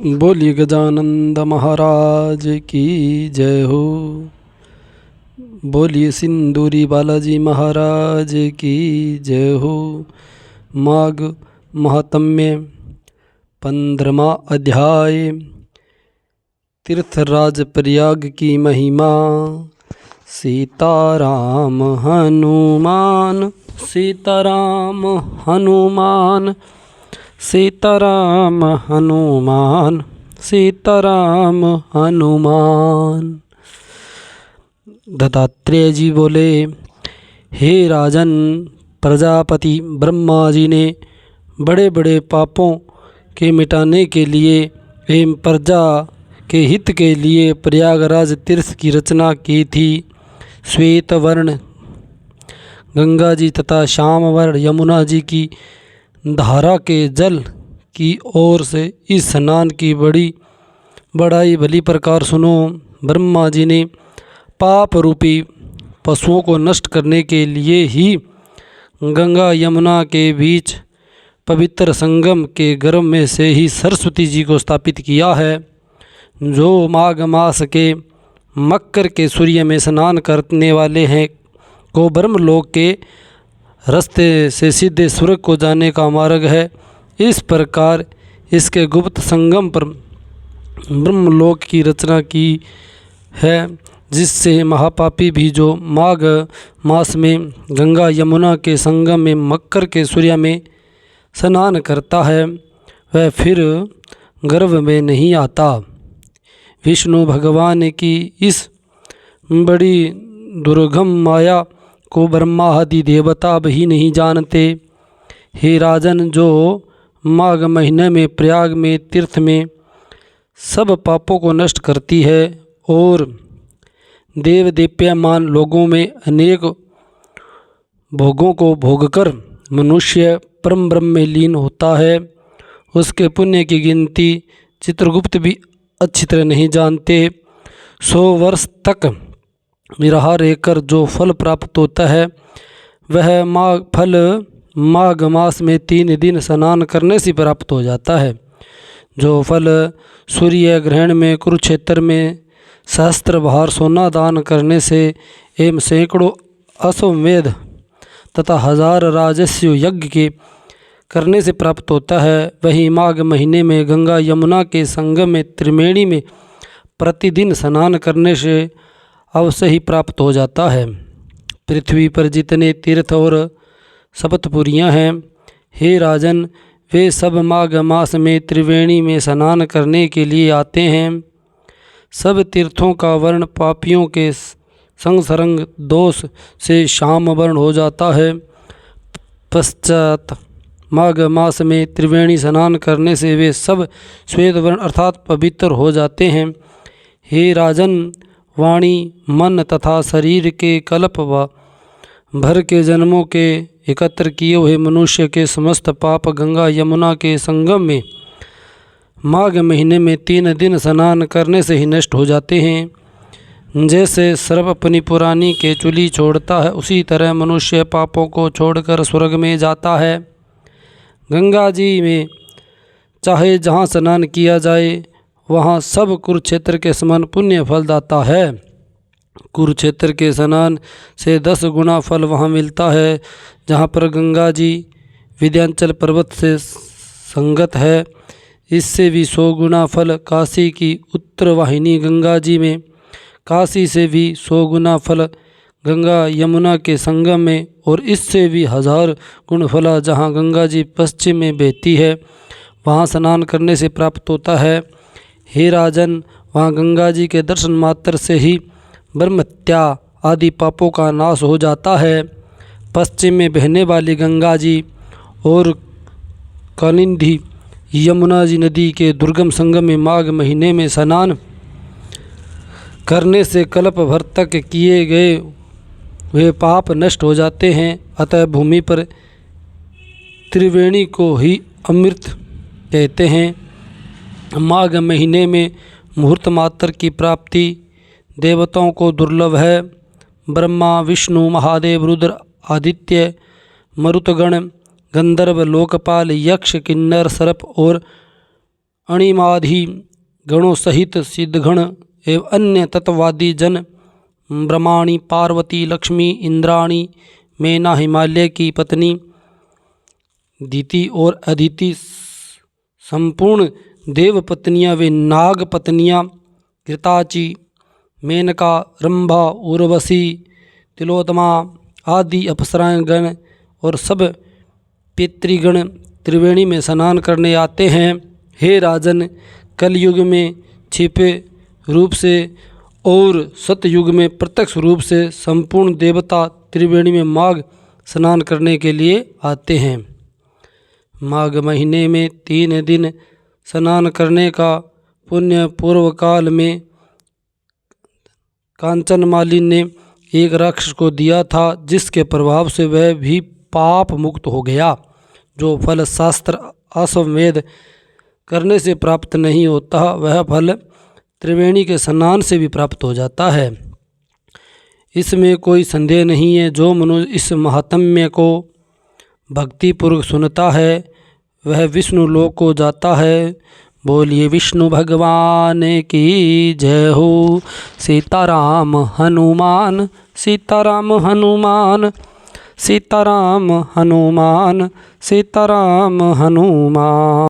बोलिए गजानंद महाराज की जय हो। बोलिए सिंदूरी बालाजी महाराज की जय हो। माघ महात्म्य 15वां अध्याय। तीर्थराज प्रयाग की महिमा। सीताराम हनुमान सीताराम हनुमान सीताराम हनुमान सीताराम हनुमान। दत्तात्रेय जी बोले, हे राजन, प्रजापति ब्रह्मा जी ने बड़े बड़े पापों के मिटाने के लिए एवं प्रजा के हित के लिए प्रयागराज तीर्थ की रचना की थी। श्वेत वर्ण गंगा जी तथा श्याम वर्ण यमुना जी की धारा के जल की ओर से इस स्नान की बड़ाई भली प्रकार सुनो। ब्रह्मा जी ने पाप रूपी पशुओं को नष्ट करने के लिए ही गंगा यमुना के बीच पवित्र संगम के गर्भ में से ही सरस्वती जी को स्थापित किया है। जो माघ मास के मकर के सूर्य में स्नान करने वाले हैं को ब्रह्मलोक के रास्ते से सीधे स्वर्ग को जाने का मार्ग है। इस प्रकार इसके गुप्त संगम पर ब्रह्मलोक की रचना की है, जिससे महापापी भी जो माघ मास में गंगा यमुना के संगम में मकर के सूर्य में स्नान करता है वह फिर गर्भ में नहीं आता। विष्णु भगवान की इस बड़ी दुर्गम माया को ब्रह्मा आदि देवता भी नहीं जानते। हे राजन, जो माघ महीने में प्रयाग में तीर्थ में सब पापों को नष्ट करती है और देव दीप्यमान लोगों में अनेक भोगों को भोगकर मनुष्य परम ब्रह्म में लीन होता है, उसके पुण्य की गिनती चित्रगुप्त भी अच्छी तरह नहीं जानते। 100 वर्ष तक निराहार रहकर जो फल प्राप्त होता है वह माघ मास में 3 दिन स्नान करने से प्राप्त हो जाता है। जो फल सूर्य ग्रहण में कुरुक्षेत्र में सहस्त्र भार सोना दान करने से एवं सैकड़ों अश्वमेध तथा 1000 राजस्व यज्ञ के करने से प्राप्त होता है, वही माघ महीने में गंगा यमुना के संगम में त्रिवेणी में प्रतिदिन स्नान करने से अवश्य ही प्राप्त हो जाता है। पृथ्वी पर जितने तीर्थ और सप्तपुरियाँ हैं, हे राजन, वे सब माघ मास में त्रिवेणी में स्नान करने के लिए आते हैं। सब तीर्थों का वर्ण पापियों के संसर्ग दोष से श्याम वर्ण हो जाता है। पश्चात माघ मास में त्रिवेणी स्नान करने से वे सब श्वेत वर्ण अर्थात पवित्र हो जाते हैं। हे राजन, वाणी मन तथा शरीर के कल्प व भर के जन्मों के एकत्र किए हुए मनुष्य के समस्त पाप गंगा यमुना के संगम में माघ महीने में 3 दिन स्नान करने से ही नष्ट हो जाते हैं। जैसे सर्प अपनी पुरानी के चुली छोड़ता है, उसी तरह मनुष्य पापों को छोड़कर स्वर्ग में जाता है। गंगा जी में चाहे जहाँ स्नान किया जाए वहाँ सब कुरुक्षेत्र के समान पुण्य फलदाता है। कुरुक्षेत्र के स्नान से 10 गुना फल वहाँ मिलता है। जहाँ पर गंगा जी विंध्याचल पर्वत से संगत है, इससे भी 100 गुना फल काशी की उत्तर वाहिनी गंगा जी में, काशी से भी 100 गुना फल गंगा यमुना के संगम में, और इससे भी 1000 गुण फल जहाँ गंगा जी पश्चिम में बहती है वहाँ स्नान करने से प्राप्त होता है। हे राजन, वहाँ गंगा जी के दर्शन मात्र से ही ब्रह्महत्या आदि पापों का नाश हो जाता है। पश्चिम में बहने वाली गंगा जी और कालिंदी यमुना जी नदी के दुर्गम संगम में माघ महीने में स्नान करने से कल्प भर तक किए गए वे पाप नष्ट हो जाते हैं। अतः भूमि पर त्रिवेणी को ही अमृत कहते हैं। माघ महीने में मुहूर्त मात्र की प्राप्ति देवताओं को दुर्लभ है। ब्रह्मा विष्णु महादेव रुद्र आदित्य मरुतगण गंधर्व लोकपाल यक्ष किन्नर सर्प और अणिमादि गणों सहित सिद्धगण एवं अन्य तत्ववादी जन ब्रह्माणी, पार्वती, लक्ष्मी, इंद्राणी, मैना, हिमालय की पत्नी दीति और अदिति, संपूर्ण देव पत्नियाँ वे नाग पत्नियाँ घृताची, मेनका, रंभा, उर्वशी, तिलोत्तमा आदि अप्सराएं गण और सब पितृगण त्रिवेणी में स्नान करने आते हैं। हे राजन, कलयुग में छिपे रूप से और सतयुग में प्रत्यक्ष रूप से संपूर्ण देवता त्रिवेणी में माघ स्नान करने के लिए आते हैं। माघ महीने में 3 दिन स्नान करने का पुण्य पूर्व काल में कांचनमाली ने एक राक्षस को दिया था, जिसके प्रभाव से वह भी पाप मुक्त हो गया। जो फल शास्त्र अश्वमेध करने से प्राप्त नहीं होता, वह फल त्रिवेणी के स्नान से भी प्राप्त हो जाता है। इसमें कोई संदेह नहीं है। जो मनुष्य इस महात्म्य को भक्तिपूर्वक सुनता है वह विष्णु लोक को जाता है। बोलिए विष्णु भगवान की जय हो। सीताराम हनुमान, सीताराम हनुमान, सीताराम हनुमान, सीताराम हनुमान।